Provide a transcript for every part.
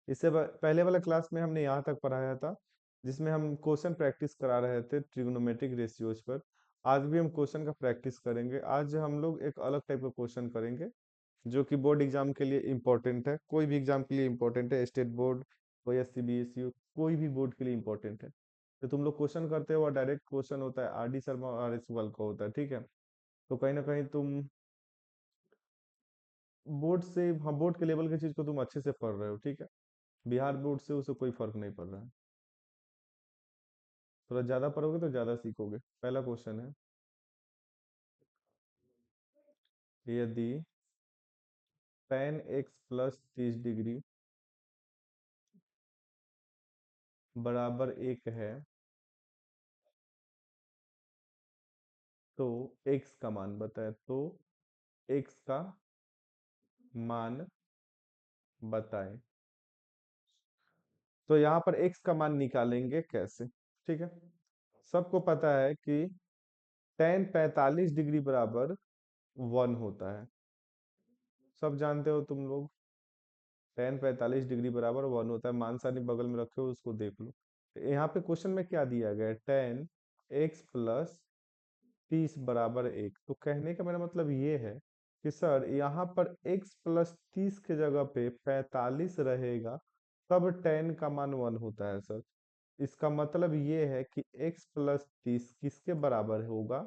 पहले वाला क्लास में हमने यहाँ तक पढ़ाया था, जिसमें हम क्वेश्चन प्रैक्टिस करा रहे थे ट्रिग्नोमेट्रिक रेशियोज पर। आज भी हम क्वेश्चन का प्रैक्टिस करेंगे। आज हम लोग एक अलग टाइप का क्वेश्चन करेंगे, जो कि बोर्ड एग्जाम के लिए इम्पोर्टेंट है। कोई भी एग्जाम के लिए इम्पोर्टेंट है, स्टेट बोर्ड हो या सीबीएसई हो, कोई भी बोर्ड के लिए इम्पोर्टेंट है। तो तुम लोग क्वेश्चन करते हो, डायरेक्ट क्वेश्चन होता है, आर डी शर्मा और आर एस वाल का होता है, ठीक है। तो कहीं ना कहीं तुम बोर्ड से, हाँ, बोर्ड के लेवल की चीज को तुम अच्छे से पढ़ रहे हो, ठीक है। बिहार बोर्ड से उसे कोई फर्क नहीं पड़ रहा है। थोड़ा ज्यादा पढ़ोगे तो ज्यादा सीखोगे। पहला क्वेश्चन है, यदि tan x प्लस 30 डिग्री बराबर 1 है, तो x का मान बताए। तो x का मान बताए। तो यहाँ पर x का मान निकालेंगे कैसे, ठीक है। सबको पता है कि tan 45 डिग्री बराबर 1 होता है। सब जानते हो तुम लोग, tan 45 डिग्री बराबर 1 होता है। मान सारणी बगल में रखे हो, उसको देख लो। यहाँ पे क्वेश्चन में क्या दिया गया है, tan x प्लस 30 बराबर 1। तो कहने का मेरा मतलब ये है कि सर यहाँ पर x प्लस 30 के जगह पे 45 रहेगा, तब tan का मान 1 होता है सर। इसका मतलब ये है कि x प्लस 30 किसके बराबर होगा,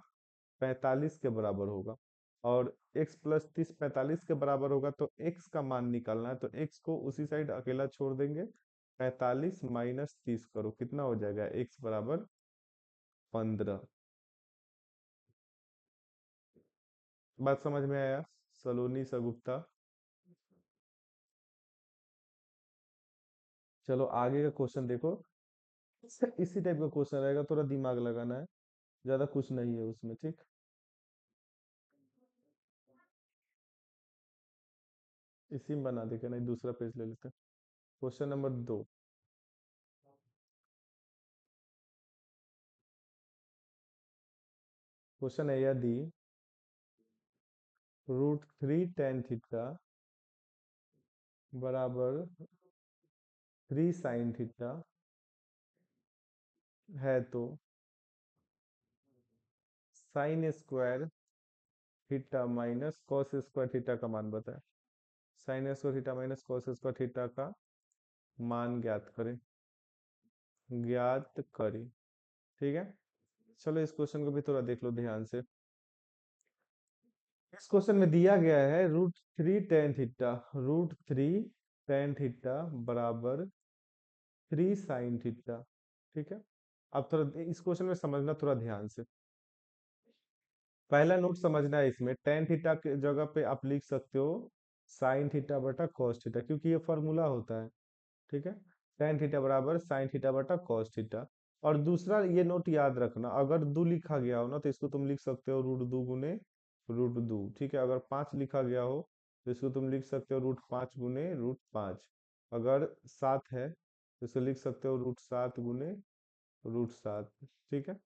45 के बराबर होगा। और x प्लस 30 45 के बराबर होगा, तो x का मान निकालना है। तो x को उसी साइड अकेला छोड़ देंगे। 45 माइनस 30 करो, कितना हो जाएगा, x बराबर 15। बात समझ में आया सलोनी सगुप्ता? चलो आगे का क्वेश्चन देखो। इसी टाइप का क्वेश्चन रहेगा, थोड़ा दिमाग लगाना है, ज्यादा कुछ नहीं है उसमें, ठीक। इसी में बना देगा, नहीं दूसरा पेज ले लेते हैं। Question number 2। क्वेश्चन है, यदि √3 tan थीटा बराबर 3 sin थीटा है, तो sine square theta minus cos square theta का मान बताएं। Sine square theta minus cos square theta का मान ज्ञात करें, ज्ञात करें, ठीक है। चलो इस क्वेश्चन को भी थोड़ा देख लो ध्यान से। इस क्वेश्चन में दिया गया है √3 tan थीटा, √3 tan थीटा बराबर 3 sin थीटा, ठीक है। अब थोड़ा इस क्वेश्चन में समझना थोड़ा ध्यान से। पहला नोट समझना है, इसमें tan थीटा के जगह पे आप लिख सकते हो साइन थीटा बटा कॉस थीटा, क्योंकि ये फॉर्मूला होता है, ठीक है। tan थीटा बराबर साइन थीटा बटा कॉस थीटा। और दूसरा ये नोट याद रखना, अगर 2 लिखा गया हो ना, तो इसको तुम लिख सकते हो √2 गुने √2, ठीक है। अगर 5 लिखा गया हो, तो इसको तुम लिख सकते हो √5 गुने √5। अगर 7 है, तो इसको लिख सकते हो √7 गुने √7, ठीक है।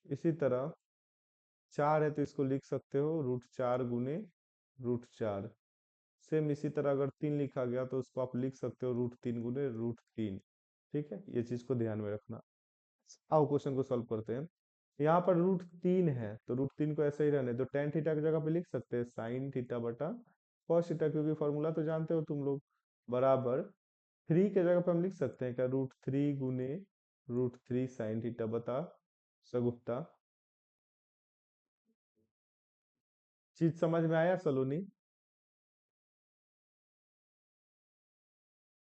इसी तरह 4 है, तो इसको लिख सकते हो √4 गुने √4। सेम इसी तरह अगर 3 लिखा गया, तो उसको आप लिख सकते हो √3 गुने √3, ठीक है। ये चीज को ध्यान में रखना। आओ क्वेश्चन को सॉल्व करते हैं। यहाँ पर √3 है, तो √3 को ऐसे ही रहने दो। tan थीटा की जगह पे लिख सकते हैं साइन थीटा बटा कॉस थीटा, क्योंकि फॉर्मूला तो जानते हो तुम लोग। बराबर 3 के जगह पे हम लिख सकते हैं क्या, √3 गुने √3 साइन थीटा बता सगुप्ता। चीज समझ में आया सलोनी?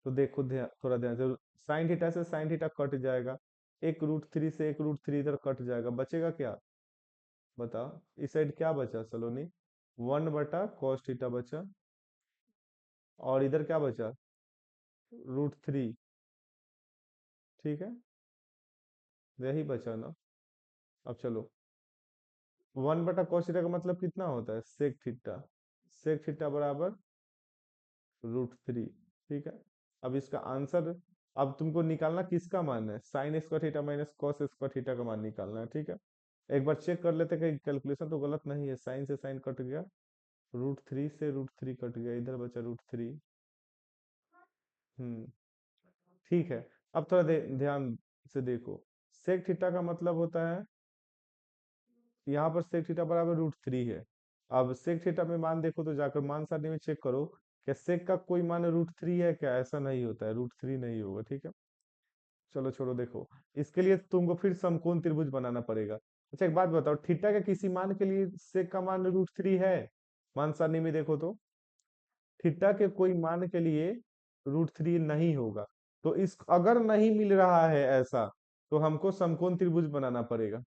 तो देखो थोड़ा ध्यान से, साइन थीटा से साइन थीटा कट जाएगा, एक √3 से एक √3 इधर कट जाएगा, बचेगा क्या, बताओ। इस साइड क्या बचा सलोनी, 1 बटा कॉस थीटा बचा। और इधर क्या बचा, √3, ठीक है। यही बचा ना। अब चलो, 1 बटा कॉस थीटा का मतलब कितना होता है, सेक थीटा। सेक थीटा बराबर √3, ठीक है। अब इसका आंसर, अब तुमको निकालना किसका मान है, sine square theta minus cos square theta का मान निकालना है, ठीक है। एक बार चेक कर लेते कहीं कैलकुलेशन तो गलत नहीं है। साइन से साइन कट गया, √3 से √3 कट गया, इधर बचा √3। ठीक है। अब थोड़ा ध्यान से देखो, सेक थीटा का मतलब होता है, यहाँ पर सेक थीटा बराबर √3 है। अब सेक थीटा में मान देखो तो जाकर मान सारणी में चेक करो, क्या सेक का कोई मान √3 है क्या? ऐसा नहीं होता है, √3 नहीं होगा, ठीक है। चलो छोड़ो, देखो इसके लिए तुमको फिर समकोण त्रिभुज बनाना पड़ेगा। अच्छा एक बात बताओ, थीटा के किसी मान के लिए सेक का मान √3 है? मान सारणी में देखो तो थीटा के कोई मान के लिए √3 नहीं होगा। तो इस अगर नहीं मिल रहा है ऐसा, तो हमको समकोण त्रिभुज बनाना पड़ेगा,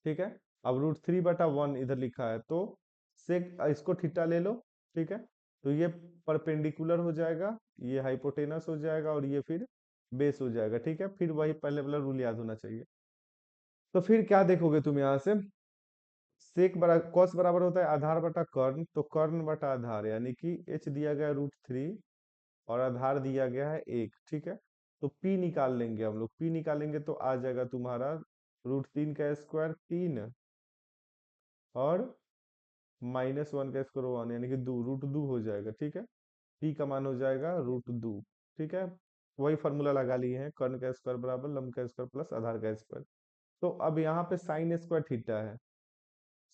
ठीक है। अब √3/1 इधर लिखा है, तो सेक इसको थीटा ले लो, ठीक है। तो ये परपेंडिकुलर हो जाएगा, ये हाइपोटेनस हो जाएगा, और ये फिर बेस हो जाएगा, ठीक है। फिर वही पहले वाला रूल याद होना चाहिए। तो फिर क्या देखोगे तुम यहाँ से, सेक बरा कॉस बराबर होता है आधार बटा कर्ण, तो कर्ण बटा आधार, यानी कि एच दिया गया √3 और आधार दिया गया है 1, ठीक है। तो पी निकाल लेंगे हम लोग, पी निकालेंगे तो आ जाएगा तुम्हारा √3 का स्क्वायर 3 और -1 का स्क्वायर 1, यानी कि 2 √2 हो जाएगा, ठीक है। पी का मान हो जाएगा √2, ठीक है। वही फॉर्मूला लगा लिए हैं, कर्ण का स्क्वायर बराबर लंब का स्क्वायर प्लस आधार का स्क्वायर। तो अब यहाँ पे साइन स्क्वायर थीटा है,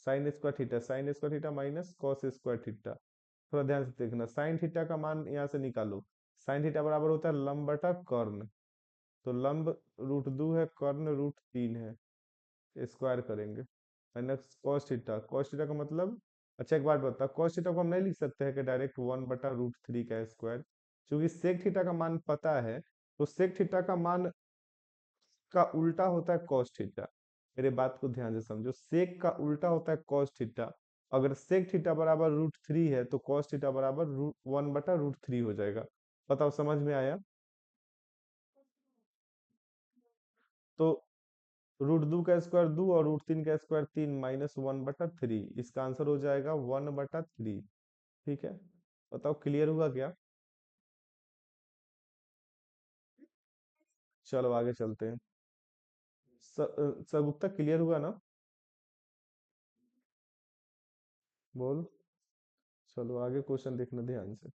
sine square theta minus cos square theta. थोड़ा ध्यान से देखना, साइन थीटा का मान यहाँ से निकालो। साइन थीटा बराबर होता है लंब बटा कर्ण, तो लंब √2 है, कर्ण √3 है, स्क्वायर करेंगे माइनस कॉस थीटा का मतलब, अच्छा एक बात बता, कॉस थीटा को हम नहीं लिख सकते हैं कि डायरेक्ट 1/√3 का स्क्वायर, क्योंकि सेक थीटा का मान पता है, तो सेक थीटा का मान का उल्टा होता है कॉस थीटा। मेरे बात को ध्यान से समझो, सेक का उल्टा होता है कॉस थीटा। अगर सेक थीटा बराबर √3 है, तो कॉस थीटा बराबर 1/√3 हो जाएगा। बताओ समझ में आया? तो √2 का स्क्वायर 2 और √3 का स्क्वायर 3 -1/3, इसका आंसर हो जाएगा 1/3, ठीक है। बताओ क्लियर हुआ क्या? चलो आगे चलते हैं। गुप्ता क्लियर हुआ ना? बोल। चलो आगे क्वेश्चन देखना ध्यान से।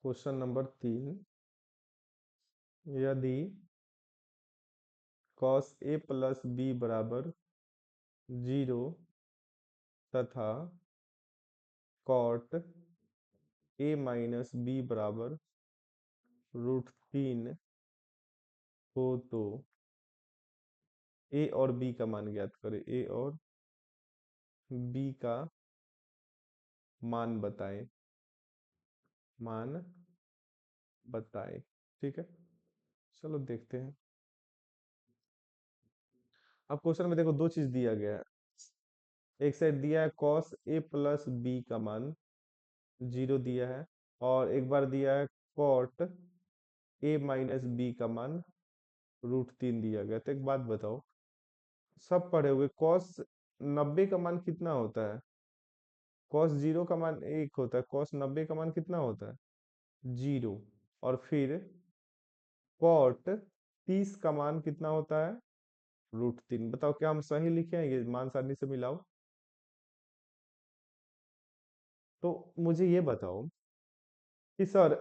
क्वेश्चन नंबर 3, यदि cos a प्लस b बराबर 0 तथा cot a माइनस b बराबर √3 हो, तो a और b का मान ज्ञात करें, a और b का मान बताएं, मान बताएं, ठीक है। चलो देखते हैं। अब क्वेश्चन में देखो दो चीज दिया गया है, एक साइड दिया है cos a प्लस b का मान 0 दिया है, और एक बार दिया है cot a माइनस b का मान √3 दिया गया। तो एक बात बताओ, सब पढ़े हुए, cos 90 का मान कितना होता है? cos 0 का मान 1 होता है, cos 90 का मान कितना होता है? 0। और फिर cot 30 का मान कितना होता है? √3। बताओ क्या हम सही लिखे हैं? ये मान सारणी से मिलाओ। तो मुझे ये बताओ कि सर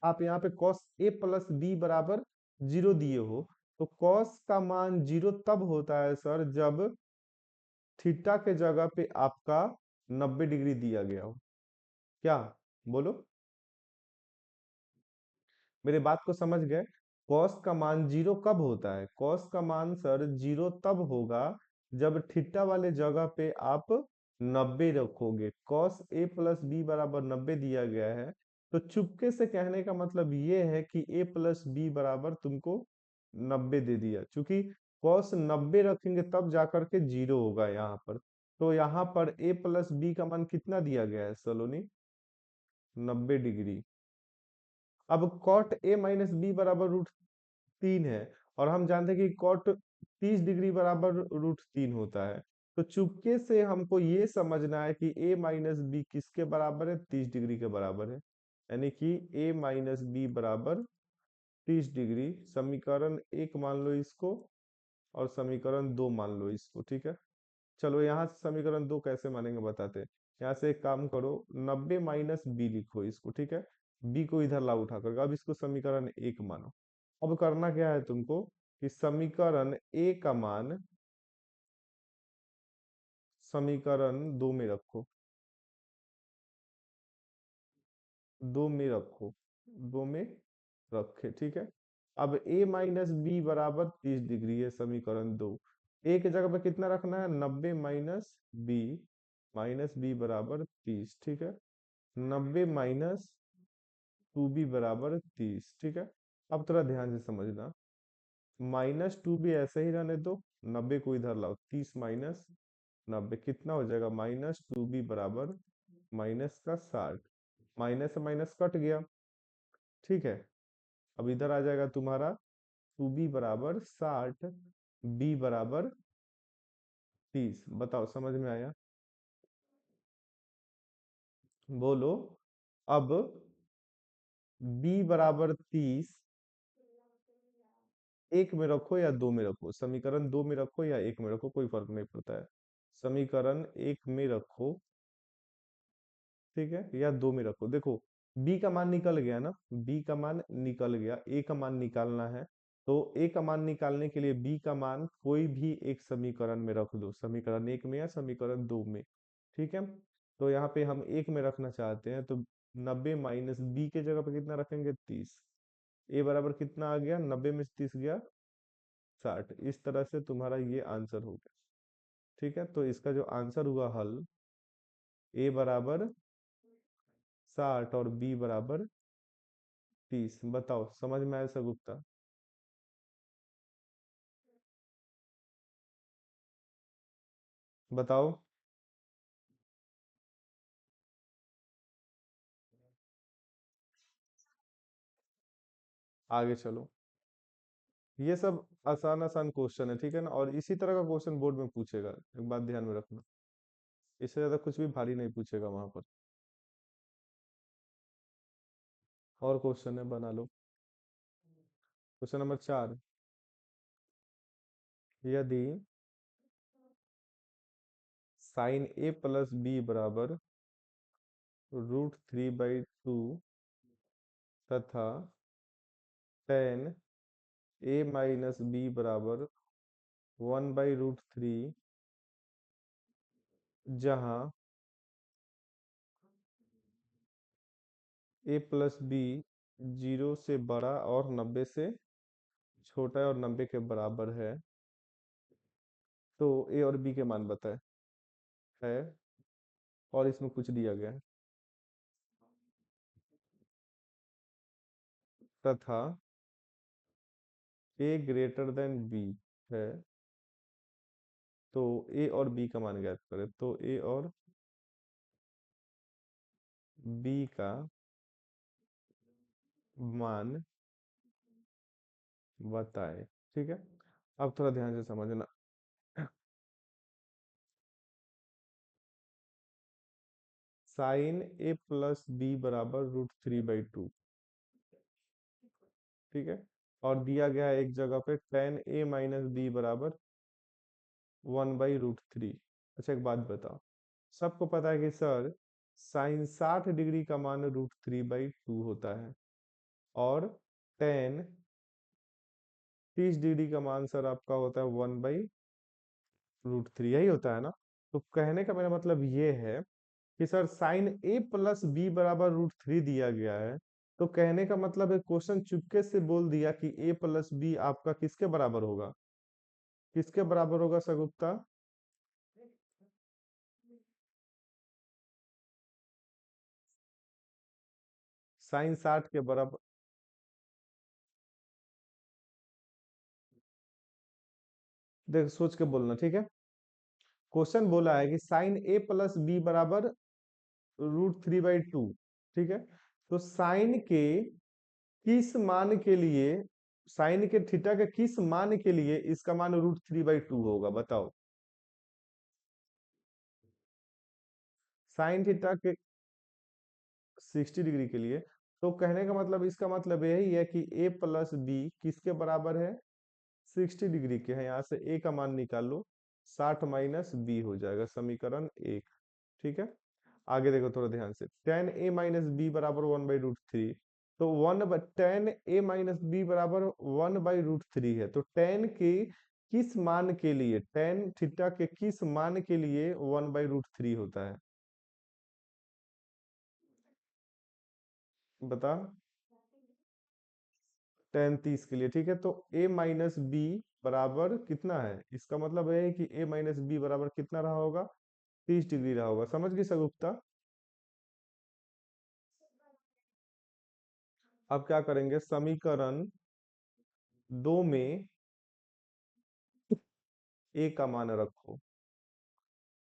आप यहाँ पे cos a प्लस b बराबर 0 दिए हो, तो cos का मान 0 तब होता है सर जब थीटा के जगह पे आपका 90 डिग्री दिया गया हो। क्या? बोलो। मेरे बात को समझ गए? कॉस का मान 0 कब होता है? कॉस का मान सर 0 तब होगा जब थीटा वाले जगह पे आप 90 रखोगे। कॉस ए प्लस बी बराबर 90 दिया गया है, तो चुपके से कहने का मतलब ये है कि ए प्लस बी बराबर तुमको 90 दे दिया, क्योंकि कॉस 90 रखेंगे तब जाकर के 0 होगा यहाँ पर। तो यहाँ पर ए प्लस बी का मान कितना दिया गया है सलोनी? 90 डिग्री। अब कॉट ए माइनस बी बराबर √3 है, और हम जानते हैं कि कॉट 30 डिग्री बराबर √3 होता है। तो चुपके से हमको ये समझना है कि ए माइनस बी किसके बराबर है? 30 डिग्री के बराबर है, यानी कि ए माइनस बी बराबर 30 डिग्री, समीकरण एक मान लो इसको और समीकरण दो मान लो इसको, ठीक है। चलो यहाँ से समीकरण दो कैसे मानेंगे बताते हैं। यहाँ से एक काम करो, 90 - बी लिखो इसको, ठीक है। बी को इधर ला उठा कर, अब इसको समीकरण एक मानो। अब करना क्या है तुमको कि समीकरण ए का मान समीकरण दो में रखो, दो में रखो, दो में रखे, ठीक है। अब a - b बराबर 30 डिग्री है, समीकरण दो। ए की जगह पे कितना रखना है, 90 - बी बराबर 30, ठीक है। 90 - 2b बराबर 30, ठीक है। अब थोड़ा ध्यान से समझना, -2b ऐसे ही रहने दो, 90 को इधर लाओ, 30 - 90 कितना हो जाएगा, -2b बराबर -60, माइनस से माइनस कट गया, ठीक है। अब इधर आ जाएगा तुम्हारा 2b बराबर 60, b बराबर 30। बताओ समझ में आया, बोलो। अब b बराबर 30 एक में रखो या दो में रखो, समीकरण दो में रखो या एक में रखो, कोई फर्क नहीं पड़ता है। समीकरण एक में रखो, ठीक है, या दो में रखो। देखो b का मान निकल गया ना, b का मान निकल गया, a का मान निकालना है। तो a का मान निकालने के लिए b का मान कोई भी एक समीकरण में रख दो, समीकरण एक में या समीकरण दो में, ठीक है। तो यहाँ पे हम एक में रखना चाहते हैं, तो 90 - b के जगह पे कितना रखेंगे, 30। a बराबर कितना आ गया, 90 में से 30 गया 60। इस तरह से तुम्हारा ये आंसर हो गया, ठीक है। तो इसका जो आंसर हुआ हल, a बराबर 60 और b बराबर 30। बताओ समझ में आया गुप्ता, बताओ। आगे चलो, ये सब आसान आसान क्वेश्चन है, ठीक है ना। और इसी तरह का क्वेश्चन बोर्ड में पूछेगा, एक बात ध्यान में रखना, इससे ज्यादा कुछ भी भारी नहीं पूछेगा वहां पर। और क्वेश्चन है, बना लो। क्वेश्चन नंबर 4, यदि साइन a प्लस बी बराबर √3/2 तथा टेन a माइनस बी बराबर 1/√3, जहाँ a प्लस बी 0 से बड़ा और 90 से छोटा है और 90 के बराबर है, तो a और b के मान बताए है। और इसमें कुछ दिया गया है, तथा a ग्रेटर देन b है, तो a और b का मान ज्ञात करें। तो a और b का मान बताए, ठीक है। अब थोड़ा ध्यान से समझना, साइन a प्लस बी बराबर √3/2, ठीक है। और दिया गया है एक जगह पे टेन a माइनस बी बराबर 1/√3। अच्छा एक बात बताओ, सबको पता है कि सर साइन 60 डिग्री का मान √3/2 होता है, और टेन 30 डिग्री का मान सर आपका होता है 1/√3, यही होता है ना। तो कहने का मेरा मतलब ये है कि sir sine a plus b बराबर √3 दिया गया है, तो कहने का मतलब है क्वेश्चन चुपके से बोल दिया कि a प्लस बी आपका किसके बराबर होगा, किसके बराबर होगा सगुप्ता, साइन 60 के बराबर। देख सोच के बोलना, ठीक है। क्वेश्चन बोला है कि साइन a प्लस बी बराबर √3/2, ठीक है। तो साइन के किस मान के लिए, साइन के थीटा के किस मान के लिए इसका मान √3/2 होगा, बताओ। साइन थीटा के 60 डिग्री के लिए, तो कहने का मतलब, इसका मतलब यही है कि a प्लस बी किसके बराबर है? 60 डिग्री के हैं। यहाँ से a का मान निकाल लो, 60 - b हो जाएगा समीकरण 1। ठीक है, आगे देखो थोड़ा ध्यान से। टेन ए माइनस बी बराबर 1/√3। तो टेन ए माइनस बी बराबर 1/√3 है। तो टेन के किस मान के लिए, टेन थीटा के किस मान के लिए 1/√3 होता है? बता। टेन 30 के लिए, ठीक है। तो a माइनस बी बराबर कितना है? इसका मतलब है कि a माइनस बी बराबर कितना रहा होगा? 30 डिग्री रहा होगा। समझ गई सगुप्ता? अब क्या करेंगे, समीकरण 2 में a का मान रखो,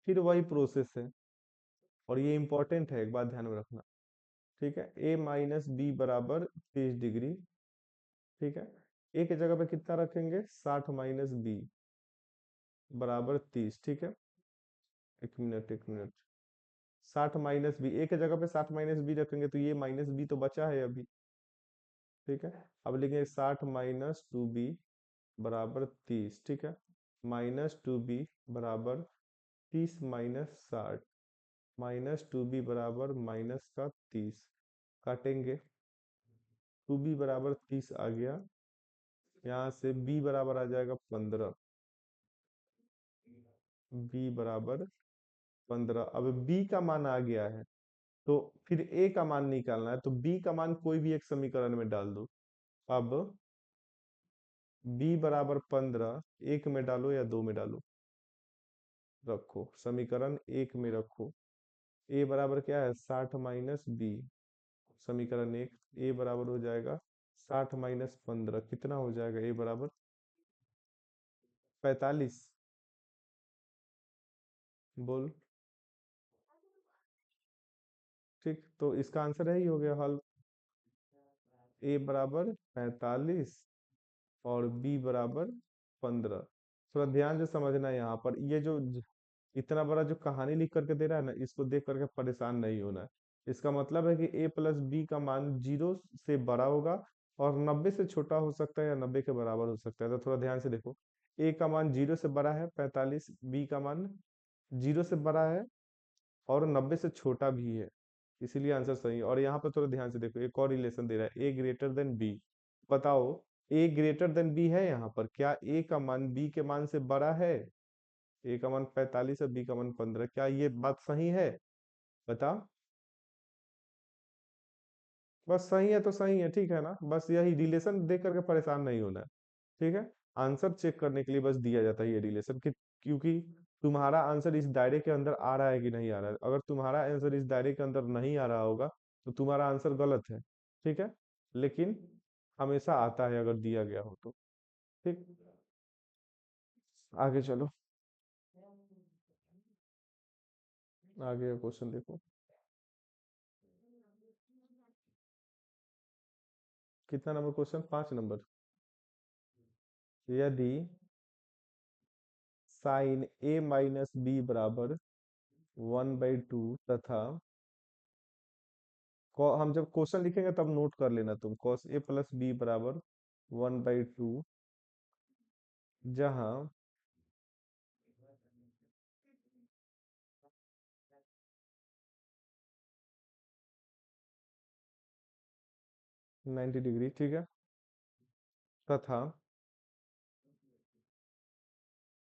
फिर वही प्रोसेस है। और ये इंपॉर्टेंट है, एक बात ध्यान में रखना। ठीक है, a माइनस बी बराबर 30 डिग्री। ठीक है, a की जगह पे कितना रखेंगे? 60 - b बराबर 30। ठीक है, एक मिनट। 60 - b, a की जगह पे 60 - b रखेंगे तो ये माइनस बी तो बचा है अभी। ठीक है, अब लिखेंगे 60 - 2b बराबर 30। ठीक है, -2b बराबर 30 - 60, -2b बराबर माइनस का 30। काटेंगे, 2b बराबर 30 आ गया। यहाँ से b बराबर आ जाएगा 15। b बराबर 15। अब b का मान आ गया है, तो फिर a का मान निकालना है। तो b का मान कोई भी एक समीकरण में डाल दो। अब b बराबर 15 एक में डालो या दो में डालो? रखो, समीकरण एक में रखो। a बराबर क्या है? 60 - b, समीकरण एक। a बराबर हो जाएगा 60 - 15, कितना हो जाएगा a बराबर? 45। बोल। ठीक, तो इसका आंसर यही हो गया हल। a बराबर 45 और b बराबर 15। थोड़ा ध्यान से समझना, यहाँ पर ये जो इतना बड़ा जो कहानी लिख करके दे रहा है ना, इसको देख करके परेशान नहीं होना है। इसका मतलब है कि a प्लस बी का मान 0 से बड़ा होगा, और 90 से छोटा हो सकता है, या 90 के बराबर हो सकता है। तो थोड़ा ध्यान से देखो, a का मान 0 से बड़ा है 45, b का मान 0 से बड़ा है और 90 से छोटा भी है, इसीलिए आंसर सही है। और यहाँ पर थोड़ा ध्यान से देखो, एक और रिलेशन दे रहा है, a ग्रेटर देन b। बताओ, a ग्रेटर देन b है यहाँ पर, क्या a का मान b के मान से बड़ा है? a का मान 45 है, b का मान 15, क्या ये बात सही है? बता। बस सही है तो सही है, ठीक है ना। बस यही रिलेशन देख करके परेशान नहीं होना है। ठीक है, आंसर चेक करने के लिए बस दिया जाता है ये रिलेशन, कि क्योंकि तुम्हारा आंसर इस दायरे के अंदर आ रहा है कि नहीं आ रहा है। अगर तुम्हारा आंसर इस दायरे के अंदर नहीं आ रहा होगा तो तुम्हारा आंसर गलत है। ठीक है, लेकिन हमेशा आता है अगर दिया गया हो तो। ठीक, आगे चलो। आगे का क्वेश्चन देखो। कितना नंबर क्वेश्चन? 5 नंबर। यदि साइन a माइनस बी बराबर 1/2 तथा हम जब क्वेश्चन लिखेंगे तब नोट कर लेना तुम, cos a प्लस बी बराबर 1/2, जहां नाइन्टी डिग्री, ठीक है, तथा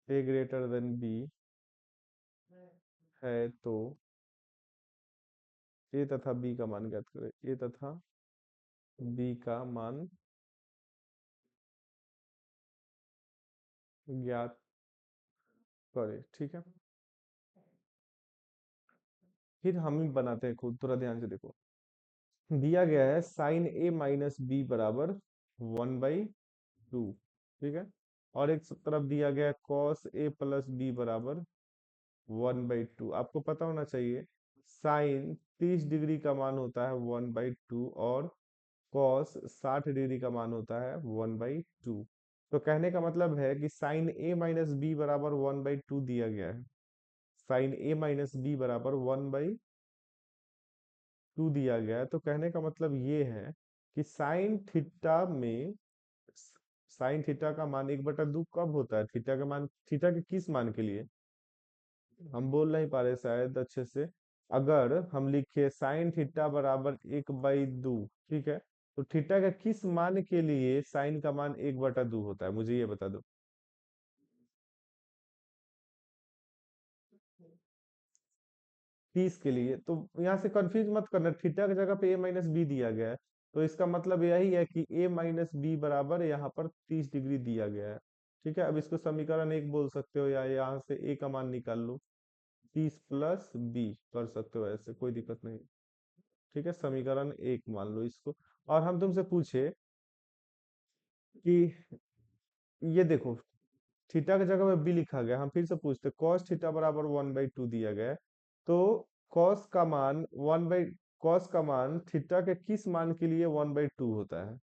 a ग्रेटर देन b है, तो a तथा b का मान ज्ञात करें। a तथा b का मान ज्ञात करें। ठीक है, फिर हम ही बनाते हैं खुद, थोड़ा ध्यान से देखो। दिया गया है साइन a माइनस बी बराबर 1/2। ठीक है, और एक तरफ दिया गया है cos a प्लस बी बराबर 1/2। आपको पता होना चाहिए, साइन 30 डिग्री का मान होता है 1/2, और कॉस 60 डिग्री का मान होता है 1/2। तो कहने का मतलब है कि साइन a माइनस बी बराबर 1/2 दिया गया है। साइन a माइनस बी बराबर 1/2 टू दिया गया है, तो कहने का मतलब ये है कि साइन थीटा का मान 1/2 कब होता है? थीटा का मान, थीटा के किस मान के लिए? हम बोल नहीं पा रहे शायद अच्छे से। अगर हम लिखे साइन थीटा बराबर 1/2, ठीक है, तो थीटा का किस मान के लिए साइन का मान 1/2 होता है, मुझे ये बता दो। 30 के लिए। तो यहाँ से कंफ्यूज मत करना, थीटा की जगह पे a माइनस बी दिया गया है, तो इसका मतलब यही है कि a माइनस बी बराबर यहाँ पर 30 डिग्री दिया गया है। ठीक है, अब इसको समीकरण एक बोल सकते हो, या यहाँ से a का मान निकाल लो, 30 प्लस बी कर सकते हो, ऐसे कोई दिक्कत नहीं। ठीक है, समीकरण एक मान लो इसको। और हम तुमसे पूछे कि ये देखो, थीटा की जगह पे बी लिखा गया, हम फिर से पूछते, कॉस थीटा बराबर 1/2 दिया गया है, तो कॉस का मान कॉस का मान थीटा के किस मान के लिए 1/2 होता है?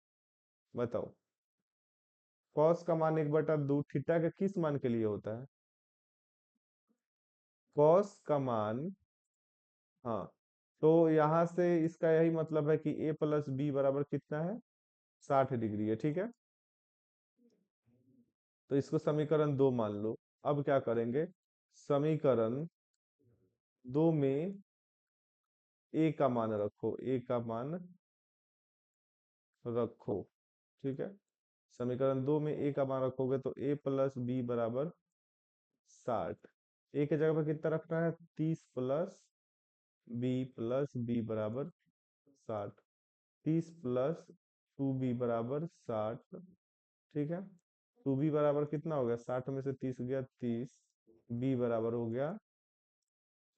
बताओ। कॉस का मान 1/2 थीटा के किस मान के लिए होता है? कॉस का मान, हाँ, तो यहाँ से इसका यही मतलब है कि a प्लस बी बराबर कितना है? 60 डिग्री है। ठीक है, तो इसको समीकरण दो मान लो। अब क्या करेंगे, समीकरण दो में a का मान रखो, a का मान रखो। ठीक है, समीकरण दो में a का मान रखोगे तो a प्लस बी बराबर 60। a के जगह पर कितना रखना है? 30 प्लस बी बराबर 60। 30 प्लस 2b बराबर 60। ठीक है, 2b बराबर कितना हो गया? 60 में से 30 गया 30, b बराबर हो गया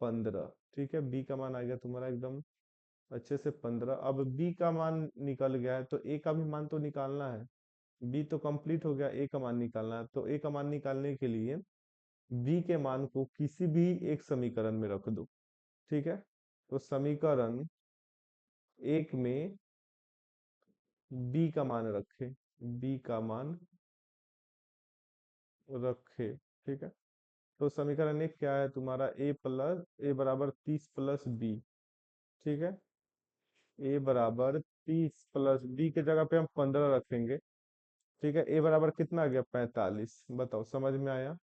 15। ठीक है, b का मान आ गया तुम्हारा एकदम अच्छे से 15। अब b का मान निकल गया है, तो a का भी मान तो निकालना है। b तो कंप्लीट हो गया, a का मान निकालना है, तो a का मान निकालने के लिए b के मान को किसी भी एक समीकरण में रख दो। ठीक है, तो समीकरण एक में b का मान रखे, b का मान रखे। ठीक है, तो समीकरण एक क्या है तुम्हारा? ए बराबर 30 प्लस बी। ठीक है, ए बराबर 30 प्लस बी के जगह पे हम 15 रखेंगे। ठीक है, ए बराबर कितना आ गया? 45। बताओ, समझ में आया?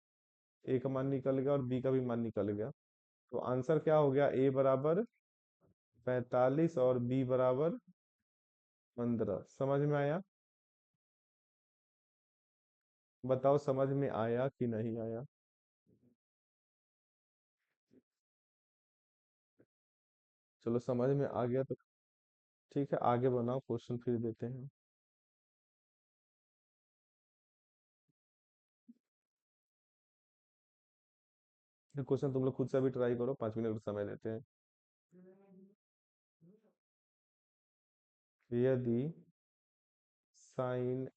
ए का मान निकल गया और बी का भी मान निकल गया, तो आंसर क्या हो गया? ए बराबर 45 और बी बराबर 15। समझ में आया? बताओ, समझ में आया कि नहीं आया? चलो, समझ में आ गया तो ठीक है, आगे बनाओ, क्वेश्चन फिर देते हैं। ये क्वेश्चन तुम लोग खुद से भी ट्राई करो, 5 मिनट का समय देते हैं। यदि साइन,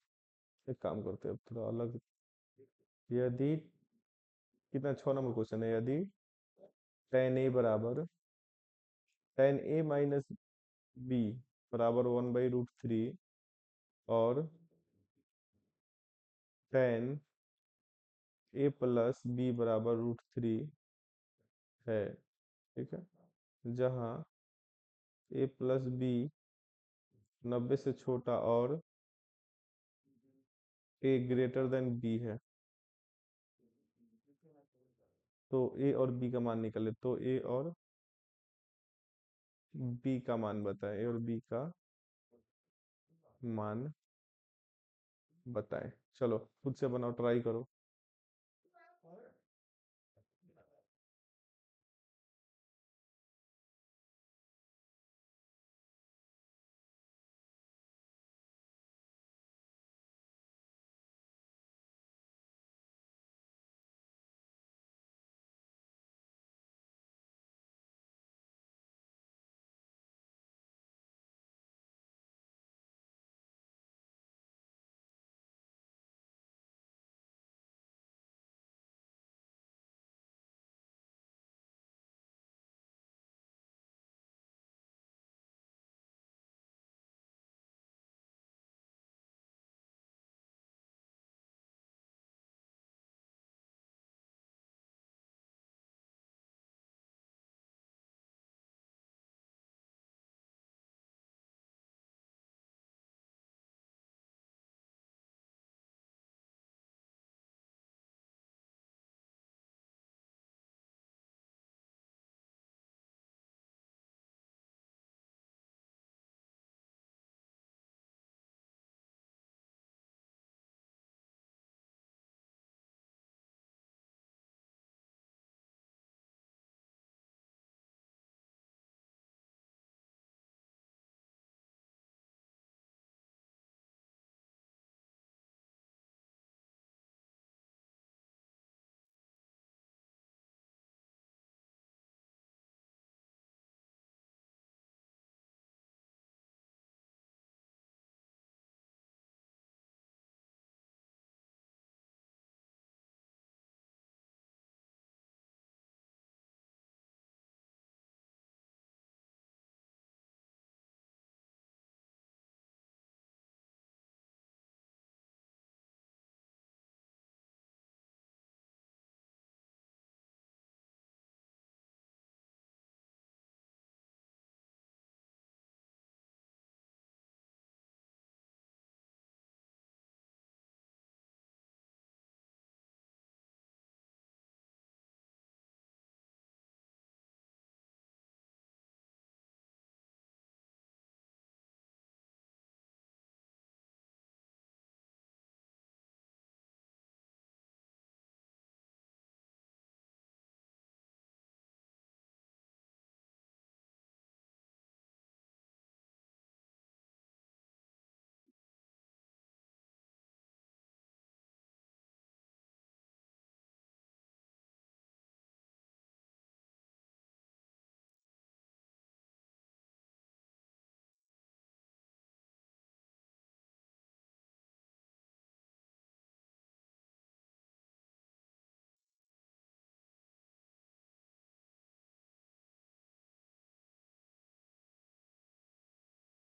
एक काम करते हैं अब थोड़ा अलग। यदि, कितना, 6 नंबर क्वेश्चन है, यदि tan a बराबर tan a माइनस बी बराबर 1/√3 और tan a प्लस बी बराबर √3 है। ठीक है, जहाँ a प्लस बी 90 से छोटा और a ग्रेटर देन b है, तो a और b का मान निकले, तो a और b का मान बताएं, a और b का मान बताएं। चलो, खुद से बनाओ, ट्राई करो।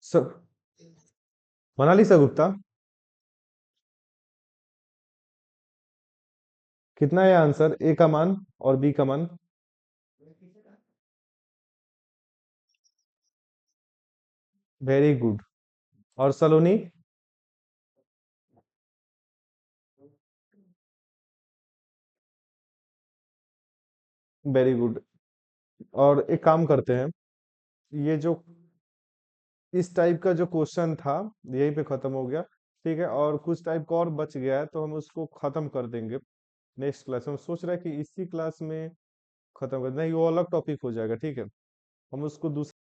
स, मोनालिसा गुप्ता। कितना है आंसर? ए का मान और बी का मान? Very good. और सलोनी? Very good. और एक काम करते हैं, ये जो इस टाइप का जो क्वेश्चन था यहीं पे खत्म हो गया। ठीक है, और कुछ टाइप का और बच गया है तो हम उसको खत्म कर देंगे नेक्स्ट क्लास में। हम सोच रहे हैं कि इसी क्लास में खत्म कर, नहीं वो अलग टॉपिक हो जाएगा। ठीक है, हम उसको दूसरे